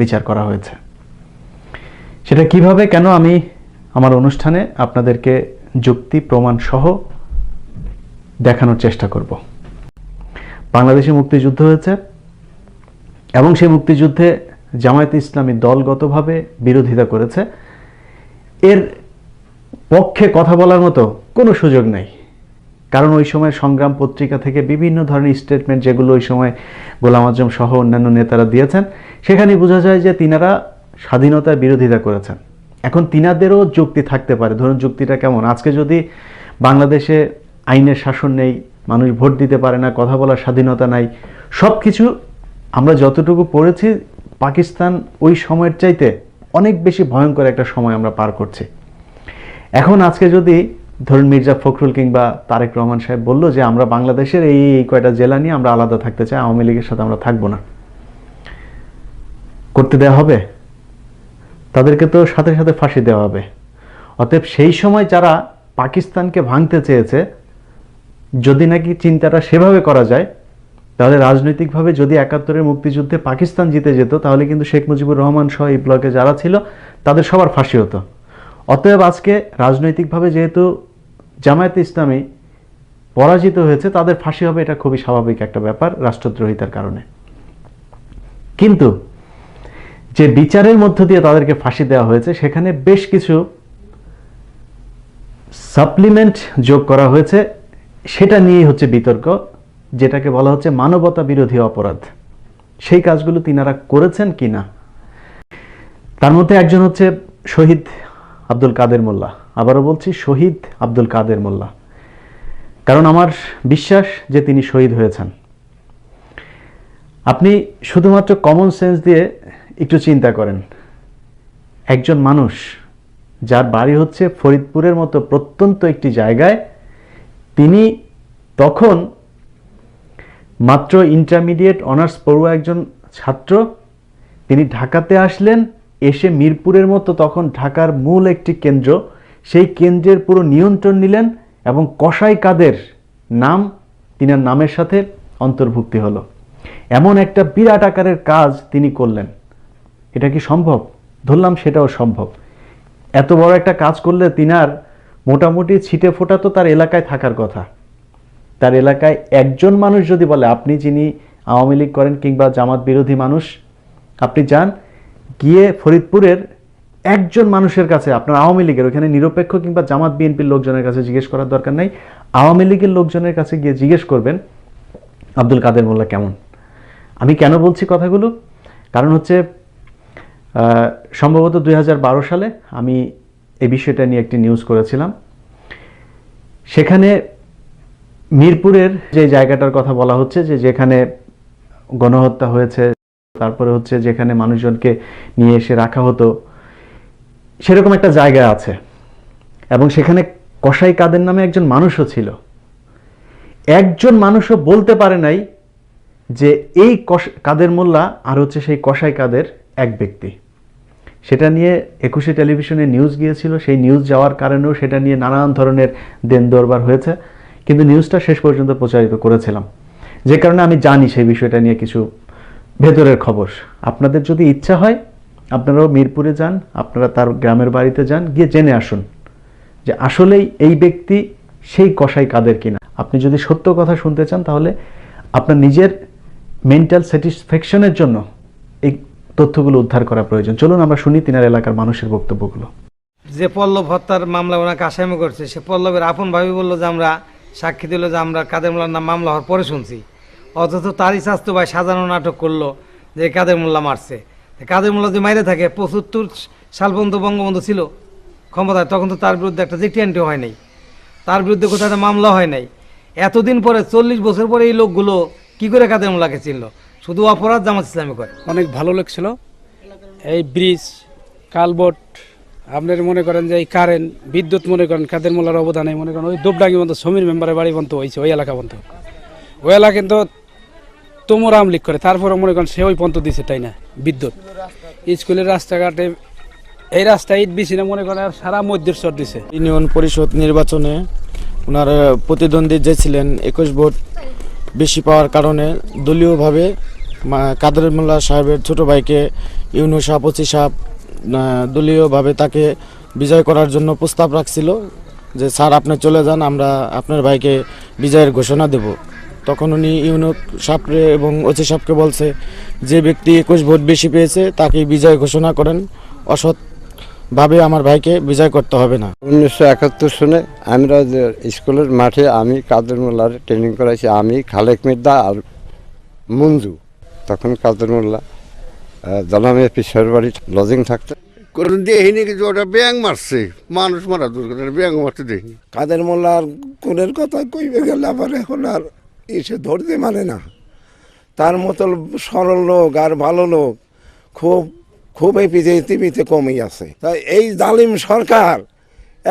বিচার করা হয়েছে। সেটা কিভাবে, কেন, আমি আমার অনুষ্ঠানে আপনাদেরকে যুক্তি প্রমাণ সহ দেখানোর চেষ্টা করব। বাংলাদেশে মুক্তিযুদ্ধ হয়েছে এবং সেই মুক্তিযুদ্ধে জামায়াতে ইসলামী দলগতভাবে বিরোধিতা করেছে। এর পক্ষে কথা বলার মতো কোনো সুযোগ নেই, কারণ ওই সময় সংগ্রাম পত্রিকা থেকে বিভিন্ন ধরনের স্টেটমেন্ট যেগুলো ওই সময় গোলাম আজম সহ অন্যান্য নেতারা দিয়েছেন, সেখানে বোঝা যায় যে তিনারা স্বাধীনতার বিরোধিতা করেছেন। এখন তিনাদেরও যুক্তি থাকতে পারে। ধরুন যুক্তিটা কেমন, আজকে যদি বাংলাদেশে আইনের শাসন নেই, মানুষ ভোট দিতে পারে না, কথা বলার স্বাধীনতা নাই, সব কিছু আমরা যতটুকু পড়েছি পাকিস্তান ওই সময়ের চাইতে অনেক বেশি ভয়ঙ্কর একটা সময় আমরা পার করছি। এখন আজকে যদি ধরুন মির্জা ফখরুল কিংবা তারেক রহমান সাহেব বলল যে আমরা বাংলাদেশের এই কয়টা জেলা নিয়ে আমরা আলাদা থাকতে চাই, আওয়ামী লীগের সাথে আমরা থাকবো না, করতে দেওয়া হবে? তাদেরকে তো সাথে সাথে ফাঁসি দেওয়া হবে। অতএব সেই সময় যারা পাকিস্তানকে ভাঙতে চেয়েছে, যদি নাকি চিন্তাটা সেভাবে করা যায়, তাহলে রাজনৈতিকভাবে যদি ৭১-এর মুক্তিযুদ্ধে পাকিস্তান জিতে যেত, তাহলে কিন্তু শেখ মুজিবুর রহমান সহ এই ব্লকে যারা ছিল তাদের সবার ফাঁসি হতো। অতএব আজকে রাজনৈতিকভাবে যেহেতু জামায়াতে ইসলামী পরাজিত হয়েছে, তাদের ফাঁসি হবে, এটা খুবই স্বাভাবিক একটা ব্যাপার রাষ্ট্রদ্রোহিতার কারণে। কিন্তু যে বিচারের মধ্য দিয়ে তাদেরকে ফাঁসি দেওয়া হয়েছে, সেখানে বেশ কিছু সাপ্লিমেন্ট যোগ করা হয়েছে, সেটা নিয়েই হচ্ছে বিতর্ক, যেটাকে বলা হচ্ছে মানবতা বিরোধী অপরাধ। সেই কাজগুলো তিনারা করেছেন কিনা। তার মধ্যে একজন হচ্ছে শহীদ আব্দুল কাদের মোল্লা। আবারও বলছি, শহীদ আব্দুল কাদের মোল্লা, কারণ আমার বিশ্বাস যে তিনি শহীদ হয়েছেন। আপনি শুধুমাত্র কমন সেন্স দিয়ে একটু চিন্তা করেন, একজন মানুষ যার বাড়ি হচ্ছে ফরিদপুরের মতো প্রত্যন্ত একটি জায়গায়, তিনি তখন মাত্র ইন্টারমিডিয়েট অনার্স পড়ুয়া একজন ছাত্র, তিনি ঢাকাতে আসলেন, এসে মিরপুরের মতো তখন ঢাকার মূল একটি কেন্দ্র, সেই কেন্দ্রের পুরো নিয়ন্ত্রণ নিলেন এবং কসাই কাদের নাম তিনার নামের সাথে অন্তর্ভুক্তি হলো। এমন একটা বিরাট আকারের কাজ তিনি করলেন। এটা কি সম্ভব? ধরলাম সেটাও সম্ভব। এত বড় একটা কাজ করলে তিনার মোটামুটি ছিটে ফোটা তো তার এলাকায় থাকার কথা। তার এলাকায় একজন মানুষ যদি বলে, আপনি যিনি আওয়ামী লীগ করেন কিংবা জামাত বিরোধী মানুষ, আপনি যান গিয়ে ফরিদপুরের একজন মানুষের কাছে, আপনার আওয়ামী লীগের ওখানে নিরপেক্ষ কিংবা জামাত বিএনপির লোকজনের কাছে জিজ্ঞেস করার দরকার নাই, আওয়ামী লীগের লোকজনের কাছে গিয়ে জিজ্ঞেস করবেন আব্দুল কাদের মোল্লা কেমন। আমি কেন বলছি কথাগুলো, কারণ হচ্ছে সম্ভবত ২০১২ সালে আমি এই বিষয়টা নিয়ে একটি নিউজ করেছিলাম। সেখানে মিরপুরের যে জায়গাটার কথা বলা হচ্ছে, যে যেখানে গণহত্যা হয়েছে, তারপরে হচ্ছে যেখানে মানুষজনকে নিয়ে এসে রাখা হতো, সেরকম একটা জায়গা আছে এবং সেখানে কসাই কাদের নামে একজন মানুষও ছিল। একজন মানুষও বলতে পারে নাই যে এই কাদের মোল্লা আর হচ্ছে সেই কসাই কাদের এক ব্যক্তি। সেটা নিয়ে ২১শে টেলিভিশনে নিউজ গিয়েছিল, সেই নিউজ যাওয়ার কারণেও সেটা নিয়ে নানান ধরনের দেন দরবার হয়েছে, কিন্তু নিউজটা শেষ পর্যন্ত প্রচারিত করেছিলাম, যে কারণে আমি জানি সেই বিষয়টা নিয়ে কিছু ভেতরের খবর। আপনাদের যদি ইচ্ছা হয় আপনারাও মিরপুরে যান, আপনারা তার গ্রামের বাড়িতে যান, গিয়ে জেনে আসুন যে আসলেই এই ব্যক্তি সেই কসাই কাদের কিনা। আপনি যদি সত্য কথা শুনতে চান, তাহলে আপনার নিজের মেন্টাল স্যাটিসফ্যাকশনের জন্য এই তথ্যগুলো উদ্ধার করা প্রয়োজন। চলুন আমরা শুনি তিনার এলাকার মানুষের বক্তব্যগুলো। যে পল্লব হত্যার মামলা ওনাকে আসামি করছে, সে পল্লবের আপন ভাবি বললো যে আমরা সাক্ষী দিল যে আমরা কাদের মোল্লার নাম মামলা হওয়ার পরে শুনছি, অথচ তারই স্বাস্থ্য ভাই সাজানো নাটক করলো যে কাদের মোল্লা মারছে। কাদের মোল্লা যে মাইরে থাকে ৭৫ সাল পর্যন্ত বঙ্গবন্ধু ছিল ক্ষমতায়, তখন তো তার বিরুদ্ধে একটা জিটিএনটি হয় নাই, তার বিরুদ্ধে কোথাও একটা মামলা হয় নাই। এতদিন পরে ৪০ বছর পরে এই লোকগুলো কি করে কাদের মোল্লাকে চিনল? শুধু অপরাধ জামাত ইসলামী করে। অনেক ভালো লাগছিল। এই ব্রিজ, কালবোর্ড, আপনার মনে করেন যে এই কারেন্ট, বিদ্যুৎ, মনে করেন কাদের মোল্লার অবদানে, মনে করেন ওই দুবডাঙ্গি পর্যন্ত সমীর মেম্বারের বাড়ি পর্যন্ত হয়েছে, ওই এলাকা পর্যন্ত। ওই এলাকা কিন্তু তোমরা আমলিক করে, তারপরে মনে করেন সে ওই পর্যন্ত দিছে, তাই না? বিদ্যুৎ, স্কুলের রাস্তাঘাটে এই রাস্তায় ইট বিছিয়ে মনে করেন আর সারা মধ্যের চর দিছে। ইউনিয়ন পরিষদ নির্বাচনে ওনার প্রতিদ্বন্দ্বী যে ছিলেন ২১ ভোট বেশি পাওয়ার কারণে দলীয়ভাবে কাদের মোল্লা সাহেবের ছোট ভাইকে ইউনূস সাহেব, ওসি সাহেব দলীয়ভাবে তাকে বিজয় করার জন্য প্রস্তাব রাখছিল যে স্যার আপনি চলে যান, আমরা আপনার ভাইকে বিজয়ের ঘোষণা দেব। তখন উনি ইউনূস সাহেবকে এবং ওসি সাহেবকে বলছে যে ব্যক্তি 21 ভোট বেশি পেয়েছে তাকে বিজয় ঘোষণা করেন, অসৎভাবে আমার ভাইকে বিজয় করতে হবে না। 1971 সনে আমরা যে স্কুলের মাঠে আমি কাদের মোল্লার ট্রেনিং করাইছি, আমি খালেক মির্জা আর মঞ্জু। তখন কাদের মোল্লা জানামে পিসের বাড়ি লজিং থাকতো। কোনো দেখিনি কিছু, ওটা ব্যাং মারছে, মানুষ মারা দূর কথা, ব্যাং মারতে দেখিনি। কাদের মোল্লার কোনের কথা কইবে গেলে আবার এখন আর এসে ধরতে মানে না। তার মতো সরল লোক আর ভালো লোক খুব এই পৃথিবীতে কমই আছে। তাই এই জালিম সরকার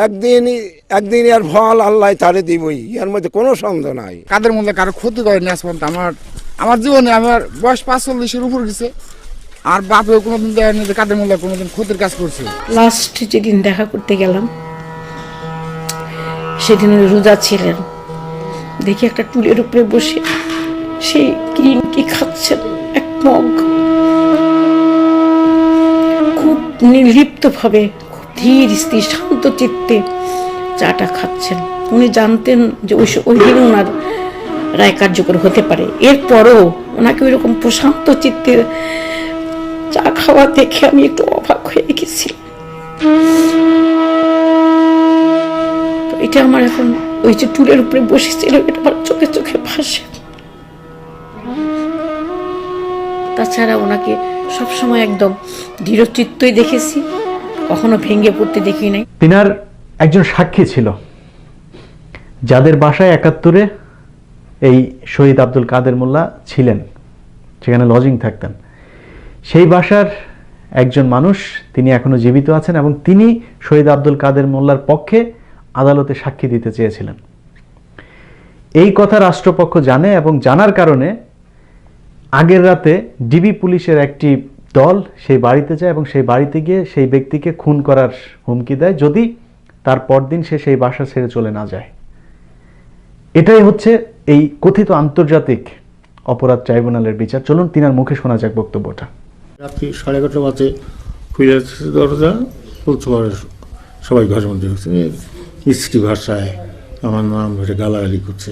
একদিন এর ফল আল্লাহ তারে দিবই, এর মধ্যে কোনো সন্দেহ নাই। কাদের মোল্লা কারো ক্ষতি করেনি আজ পর্যন্ত। আমার জীবনে আমার বয়স 45-এর উপর গেছে, আর বাপেও কোনোদিন দেয়নি যে কাদের মোল্লা কোনোদিন ক্ষতির কাজ করছে। লাস্ট যেদিন দেখা করতে গেলাম সেদিন রোজা ছিলেন, দেখি একটা টুলের উপরে বসে সেই গ্রিন টি খাচ্ছেন এক মগ, খুব নির্লিপ্ত ভাবে, খুব ধীর স্থির শান্ত চিত্তে চাটা খাচ্ছেন। উনি জানতেন যে ওই দিন ওনার রায় কার্যকর হতে পারে, এরপরও ওনাকে ওই রকম প্রশান্ত চিত্তে চা খাওয়া দেখে আমি একটু অবাক হয়ে গেছিলাম। তো এটা আমার এখন ওই যে টুলের উপরে বসেছিল এটা আমার চোখে চোখে ভাসে। তাছাড়া ওনাকে সবসময় একদম দৃঢ়চিত্তই দেখেছি, কখনো ভেঙে পড়তে দেখি নাই। তিনার একজন সাক্ষী ছিল যাদের বাসায় 71-এ এই শহীদ আব্দুল কাদের মোল্লা ছিলেন, সেখানে লজিং থাকতেন। সেই বাসার একজন মানুষ, তিনি এখনো জীবিত আছেন এবং তিনি শহীদ আব্দুল কাদের মোল্লার পক্ষে আদালতে সাক্ষী দিতে চেয়েছিলেন। এই কথা রাষ্ট্রপক্ষ জানে এবং জানার কারণে আগের রাতে ডিবি পুলিশের একটি দল সেই বাড়িতে যায় এবং সেই বাড়িতে গিয়ে সেই ব্যক্তিকে খুন করার হুমকি দেয় যদি তার পরদিন সে সেই বাসা ছেড়ে চলে না যায়। এটাই হচ্ছে এই কথিত আন্তর্জাতিক অপরাধ ট্রাইব্যুনালের বিচার। চলুন তিনার মুখে শোনা যাক বক্তব্যটা। রাত্রি 11:30 বাজে খুলে যাচ্ছে দরজা, বলতে পারে সবাই ঘরের মধ্যে হচ্ছে, মিষ্টি ভাষায় আমার নাম ধরে গালাগালি করছে,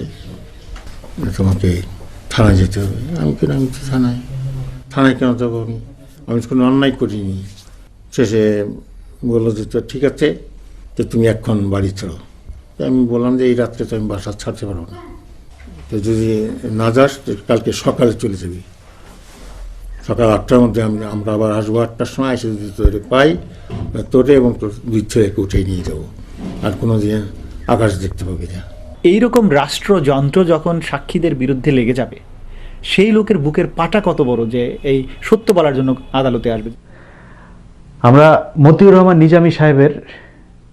তোমাকে থানায় যেতে হবে। আমি তো থানায় কেন যাবো? আমি কোনো অন্যায় করিনি। শেষে বললো যে তো ঠিক আছে, তো তুমি এখন বাড়ি ছাড়ো। আমি বললাম যে এই রাত্রে তো আমি বাসা ছাড়তে পারবো না, তো যদি না যাস কালকে সকালে চলে যাবি, সকাল 8টার মধ্যে আমরা আবার আসবো, 8টার সময় এসে যদি তোরে পাই, তোরে এবং তোর 2 ছেলেকে উঠে নিয়ে যাবো, আর কোনো দিন আকাশ দেখতে পাবি না। এইরকম রাষ্ট্রযন্ত্র যখন সাক্ষীদের বিরুদ্ধে লেগে যাবে, সেই লোকের বুকের পাটা কত বড় যে এই সত্য বলার জন্য আদালতে আসবে। আমরা মতিউর রহমান নিজামী সাহেবের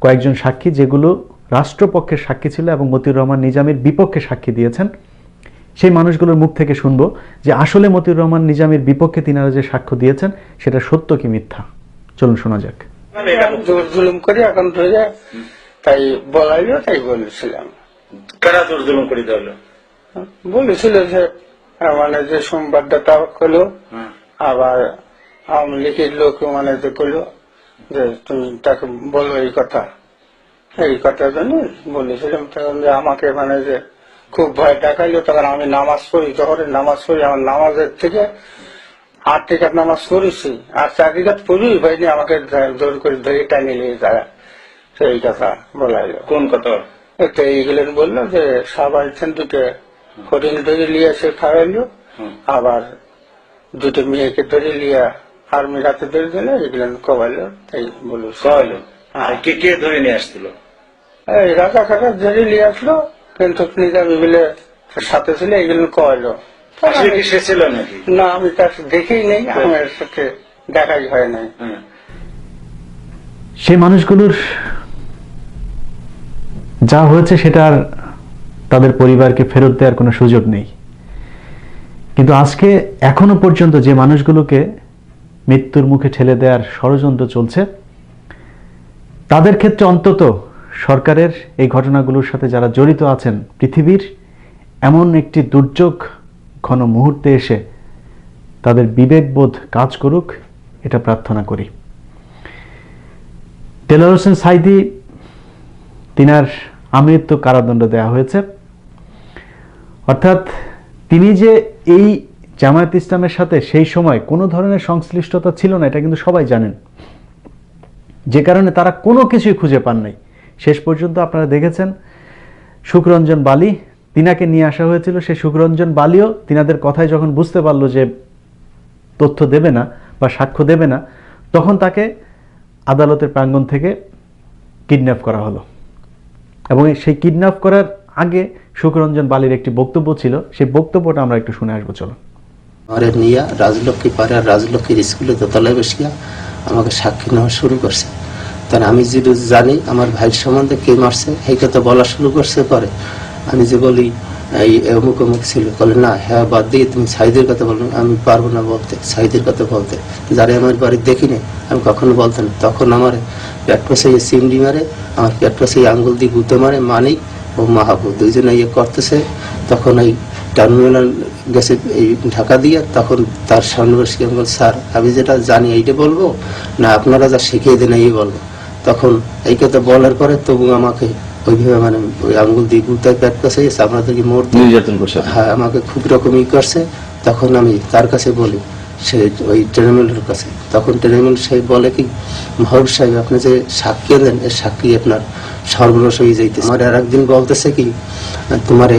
কয়েকজন সাক্ষী, যেগুলো রাষ্ট্রপক্ষের সাক্ষী ছিল এবং মতিউর রহমান নিজামীর বিপক্ষে সাক্ষী দিয়েছেন, সেই মানুষগুলোর মুখ থেকে শুনবো যে আসলে মতিউর রহমান নিজামীর বিপক্ষে তিনারা যে সাক্ষ্য দিয়েছেন সেটা সত্য কি মিথ্যা। চলুন শোনা যাক। জুলুম করে এখন ধরে তাই বলাইলো, তাই বলেছিলাম। কারা তোর জুলুম করে দিল? বলেছিল যে মানে যে সংবাদদাতা হলো, আবার আওয়ামী লীগের লোক মানে যে করলো যে তুমি তাকে বলো এই কথার জন্য বলেছিলাম। তখন যে আমাকে মানে যে খুব ভয় দেখাইলো। তখন আমি নামাজ পড়ি, জহরের নামাজ পড়ি, আমার নামাজের থেকে 8 টিকাত নামাজ পড়েছি, আর 4 টিকাত পড়ি হয়নি, আমাকে জোর করে ধরে টানিয়ে নিয়ে যায়। সেই কথা বলাইলো। কোন কথা? একটা এইগুলো বললো যে সবাই দুটো হরিণ ধরে নিয়ে এসে খাওয়াইলো, আবার 2টো মেয়েকে ধরে লিয়া আর্মির হাতে ধরে দিলে, এগুলো কবাইলো। তাই বললো খাওয়াইলো। কে কে ধরে নিয়ে আসছিল? এই রাজা কাকা ধরে নিয়ে আসলো, কিন্তু নিজামী বলে সাথে ছিল, এগুলো কবাইলো। সে ছিল নাকি? না, আমি তার দেখেই নেই, আমার সাথে দেখাই হয় নাই। সেই মানুষগুলোর যা হয়েছে সেটা আর তাদের পরিবারকে ফেরত দেওয়ার কোনো সুযোগ নেই। কিন্তু আজকে এখনো পর্যন্ত যে মানুষগুলোকে মৃত্যুর মুখে ঠেলে দেওয়ার ষড়যন্ত্র চলছে, তাদের ক্ষেত্রে অন্তত সরকারের এই ঘটনাগুলোর সাথে যারা জড়িত আছেন, পৃথিবীর এমন একটি দুর্যোগ ঘন মুহূর্তে এসে তাদের বিবেকবোধ কাজ করুক, এটা প্রার্থনা করি। দেলোয়ার হোসেন সাঈদী, তিনার আমৃত্যু কারাদণ্ড দেওয়া হয়েছে। অর্থাৎ তিনি যে এই জামায়াত ইসলামের সাথে সেই সময় কোনো ধরনের সংশ্লিষ্টতা ছিল না, এটা কিন্তু সবাই জানেন, যে কারণে তারা কোনো কিছুই খুঁজে পান নাই। শেষ পর্যন্ত আপনারা দেখেছেন সুখরঞ্জন বালি, তিনাকে নিয়ে আসা হয়েছিল। সেই সুখরঞ্জন বালিও তিনাদের কথায় যখন বুঝতে পারলো যে তথ্য দেবে না বা সাক্ষ্য দেবে না, তখন তাকে আদালতের প্রাঙ্গণ থেকে কিডন্যাপ করা হলো। এবং সেই কিডন্যাপ করার আগে সুখরঞ্জন বালির একটি বক্তব্য ছিল, সেই বক্তব্যটা আমরা একটু শুনে আসবো, চলো। আমারে নিয়ে রাজলক্ষ্মী পাড়ার রাজলক্ষ্মীর স্কুলে দোতলায় বসিয়া আমাকে সাক্ষী নেওয়া শুরু করছে। তাহলে আমি যে জানি আমার ভাইয়ের সম্বন্ধে কে মারছে এই কথা বলা শুরু করছে। পরে আমি যে বলি এই অমুক অমুক ছিল, বলে না হ্যাঁ বাদ দিয়ে তুমি সাঈদের কথা বলো। আমি পারবো না বলতে, সাঈদের কথা বলতে, যারা আমার বাড়ি দেখিনি আমি কখনো বলতে না। তখন আমার পেট পাশে চিমড়ি মারে, আমার পেট পাশে আঙ্গুল দিয়ে গুঁতো মারে মানিক ও মাহাবু, দুইজনে ইয়ে করতেছে। তখন এই টার্মিনাল গেছে এই ঢাকা দিয়ে, তখন তার সামনে বসে আমি বল, স্যার আমি যেটা জানি এইটা বলবো না আপনারা যা শিখিয়ে দেন এই বলবো। তখন এই কথা বলার পরে তবু আমাকে ওইভাবে মানে ওই আঙ্গুল দিয়ে গুতায় পেট কাছে গেছে, আপনাদেরকে মোড় নির্যাতন করছে। হ্যাঁ, আমাকে খুব রকমই করছে। তখন আমি তার কাছে বলি, সে ওই ট্রেনিমেলের কাছে, তখন ট্রেনিমেল সাহেব বলে কি, মাহবুব সাহেব আপনি যে সাক্ষী দেন এর সাক্ষী আপনার সর্বনাশ হয়ে যাইতেছে। আমার আর একদিন বলতেছে কি, তোমারে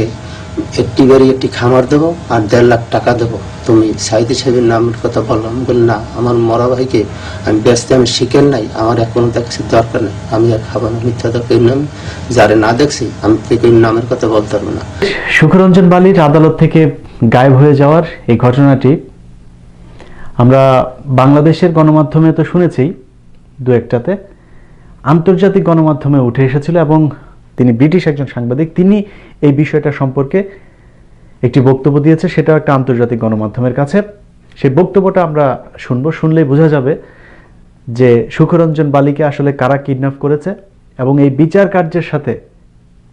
একটি বাড়ি একটি খামার দেবো আর 1.5 লাখ টাকা দেবো, তুমি সাঈদী সাহেবের নামের কথা বললাম। আমি বলি না, আমার মরা ভাইকে আমি ব্যস্ত, আমি শিখেন নাই, আমার এখন তার কিছু দরকার নেই, আমি আর খাবো না মিথ্যা দরকার নাম, যারে না দেখছি আমি থেকে নামের কথা বলতে পারবো না। সুখরঞ্জন বালির আদালত থেকে গায়েব হয়ে যাওয়ার এই ঘটনাটি আমরা বাংলাদেশের গণমাধ্যমে তো শুনেছি, দু একটাতে আন্তর্জাতিক গণমাধ্যমে উঠে এসেছিল এবং তিনি ব্রিটিশ একজন সাংবাদিক, তিনি এই বিষয়টা সম্পর্কে একটি বক্তব্য দিয়েছে, সেটাও একটা আন্তর্জাতিক গণমাধ্যমের কাছে। সেই বক্তব্যটা আমরা শুনবো, শুনলেই বোঝা যাবে যে সুখরঞ্জন বালিকে আসলে কারা কিডন্যাপ করেছে এবং এই বিচার কার্যের সাথে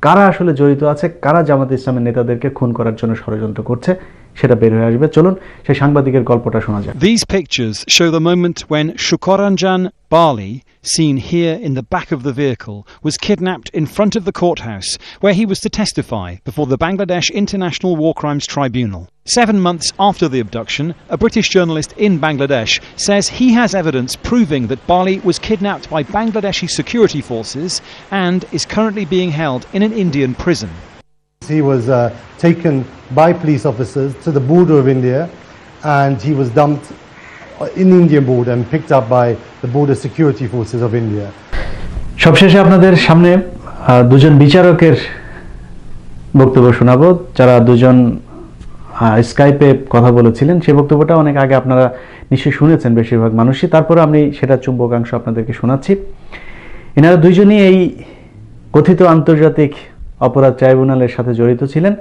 কারা আসলে জড়িত আছে, কারা জামাত ইসলামের নেতাদেরকে খুন করার জন্য ষড়যন্ত্র করছে, সেটা বের হয়ে আসবে। চলুন সেই সাংবাদিকের গল্পটা শোনা যাক। These pictures show the moment when Shukranjan Bali, seen here in the back of the vehicle, was kidnapped in front of the courthouse where he was to testify before the Bangladesh International War Crimes Tribunal. 7 months after the abduction, a British journalist in Bangladesh says he has evidence proving that Bali was kidnapped by Bangladeshi security forces and is currently being held in an Indian prison. He was taken by police officers to the border of India and he was dumped in the Indian border and picked up by the border security forces of India. সবশেষে আপনাদের সামনে দুজন বিচারকের বক্তব্য শোনাবো, যারা দুজন স্কাইপে কথা বলেছিলেন। সেই বক্তব্যটা অনেক আগে আপনারা নিশ্চয়ই শুনেছেন বেশিরভাগ মানুষই, তারপরে আমি সেটা চুম্বকাংশ আপনাদেরকে শোনাচ্ছি। এনারা দুইজনই এই কথিত আন্তর্জাতিক অপরাধ ট্রাইব্যুনালের সাথে জড়িত ছিলেন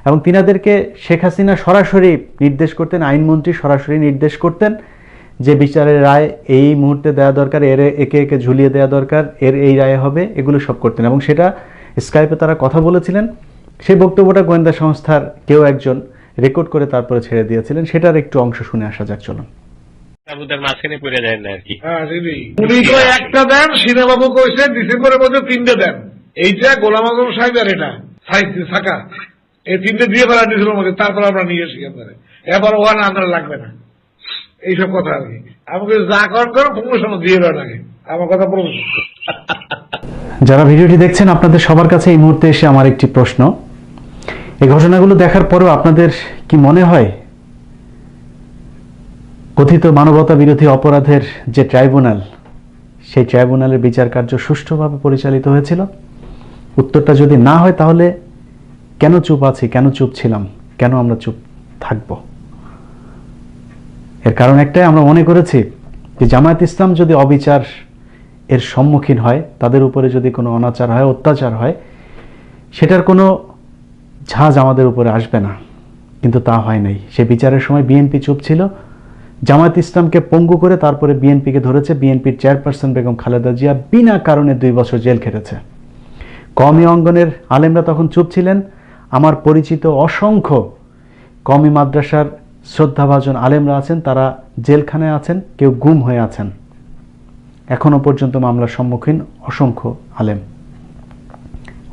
এবং তিনাদেরকে শেখ হাসিনা সরাসরি নির্দেশ করতেন, আইনমন্ত্রী সরাসরি নির্দেশ করতেন যে বিচারের রায় এই মুহূর্তে দেওয়া দরকার, এর একে একে ঝুলিয়ে দেওয়া দরকার, এর এই রায় হবে, এগুলো সব করতেন এবং সেটা স্কাইপে তারা কথা বলেছিলেন। সেই বক্তব্যটা গোয়েন্দা সংস্থার কেউ একজন রেকর্ড করে তারপরে ছেড়ে দিয়েছিলেন, সেটার একটু অংশ শুনে আসা যাক, চলুন। একটা দেন, সিনেবাবু কইছে ডিসেম্বরের মধ্যে 3টে দেন, এইটা গোলাম আজম সাহেব আর এটা থাকা, এই 3টে দিয়ে ফেলা ডিসেম্বরের মধ্যে, তারপর আমরা নিয়ে এসি আপনারা, এবার ওখানে আপনার লাগবে না, এইসব কথা আর কি। আমাকে যা করেন করো প্রমোশন দিয়ে দেওয়া লাগে, আমার কথা প্রমোশন। যারা ভিডিওটি দেখছেন, আপনাদের সবার কাছে এই মুহূর্তে এসে আমার একটি প্রশ্ন, এই ঘটনাগুলো দেখার পরেও আপনাদের কি মনে হয় কথিত মানবতা বিরোধী অপরাধের যে ট্রাইব্যুনাল, সেই ট্রাইব্যুনালের বিচার কার্য সুষ্ঠুভাবে পরিচালিত হয়েছিল? উত্তরটা যদি না হয় তাহলে কেন চুপ আছি, কেন চুপ ছিলাম, কেন আমরা চুপ থাকব? এর কারণ একটাই, আমরা মনে করেছি যে জামায়াত ইসলাম যদি অবিচার এর সম্মুখীন হয়, তাদের উপরে যদি কোনো অনাচার হয়, অত্যাচার হয়, সেটার কোনো ঝাঁজ আমাদের উপরে আসবে না, কিন্তু তা হয় নাই। সে বিচারের সময় বিএনপি চুপ ছিল, জামায়াত ইসলামকে পঙ্গু করে তারপরে বিএনপিকে ধরেছে, বিএনপির চেয়ারপারসন বেগম খালেদা জিয়া বিনা কারণে 2 বছর জেল খেটেছে। কওমি অঙ্গনের আলেমরা তখন চুপ ছিলেন। আমার পরিচিত অসংখ্য কওমি মাদ্রাসার শ্রদ্ধাভাজন আলেমরা আছেন, তারা জেলখানায় আছেন, কেউ গুম হয়ে আছেন। এখনো পর্যন্ত মামলার সম্মুখীন অসংখ্য আলেম।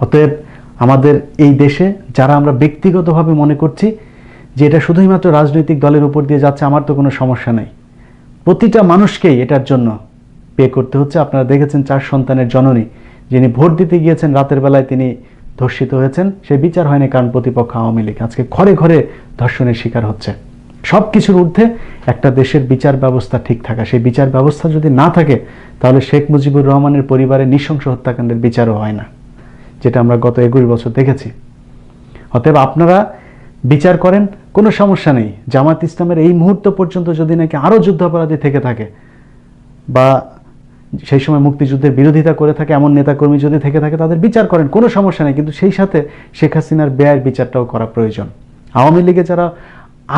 অতএব আমাদের এই দেশে যারা আমরা ব্যক্তিগতভাবে মনে করছি যে এটা শুধুই মাত্র রাজনৈতিক দলের উপর দিয়ে যাচ্ছে, আমার তো কোনো সমস্যা নেই, প্রতিটা মানুষকেই এটার জন্য পে করতে হচ্ছে। আপনারা দেখেছেন 4 সন্তানের জননী যিনি ভোট দিতে গিয়েছেন, রাতের বেলায় তিনি ধর্ষিত হয়েছেন, সে বিচার হয়নি কারণ প্রতিপক্ষ আওয়ামী লীগ। আজকে ঘরে ঘরে ধর্ষণের শিকার হচ্ছে। সব কিছুর ঊর্ধ্বে একটা দেশের বিচার ব্যবস্থা ঠিক থাকা। সেই বিচার ব্যবস্থা যদি না থাকে তাহলে শেখ মুজিবুর রহমানের পরিবারের নৃশংস হত্যাকাণ্ডের বিচারও হয় না, যেটা আমরা গত 21 বছর দেখেছি। অতএব আপনারা বিচার করেন, কোনো সমস্যা নেই। জামাত ইসলামের এই মুহূর্ত পর্যন্ত যদি নাকি আরও যুদ্ধাপরাধী থেকে থাকে বা সেই সময় মুক্তিযুদ্ধের বিরোধিতা করে থাকে এমন নেতাকর্মী যদি থেকে থাকে, তাদের বিচার করেন, কোনো সমস্যা নেই। কিন্তু সেই সাথে শেখ হাসিনার ব্যয়ের বিচারটাও করা প্রয়োজন। আওয়ামী লীগে যারা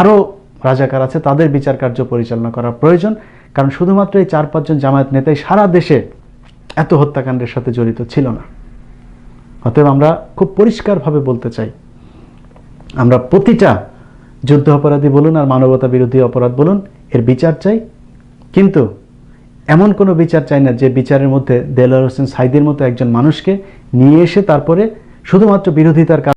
আরও রাজাকার আছে তাদের বিচার কার্য পরিচালনা করা প্রয়োজন, কারণ শুধুমাত্র এই 4-5 জন জামায়াত নেতাই সারা দেশে এত হত্যাকাণ্ডের সাথে জড়িত ছিল না। অতএব আমরা খুব পরিষ্কারভাবে বলতে চাই, আমরা প্রতিটা যুদ্ধ অপরাধী বলুন আর মানবতা বিরোধী অপরাধ বলুন, এর বিচার চাই। কিন্তু এমন কোনো বিচার চাই না যে বিচারের মধ্যে দেলোয়ার হোসেন সাঈদীর মতো একজন মানুষকে নিয়ে এসে তারপরে শুধুমাত্র বিরোধিতার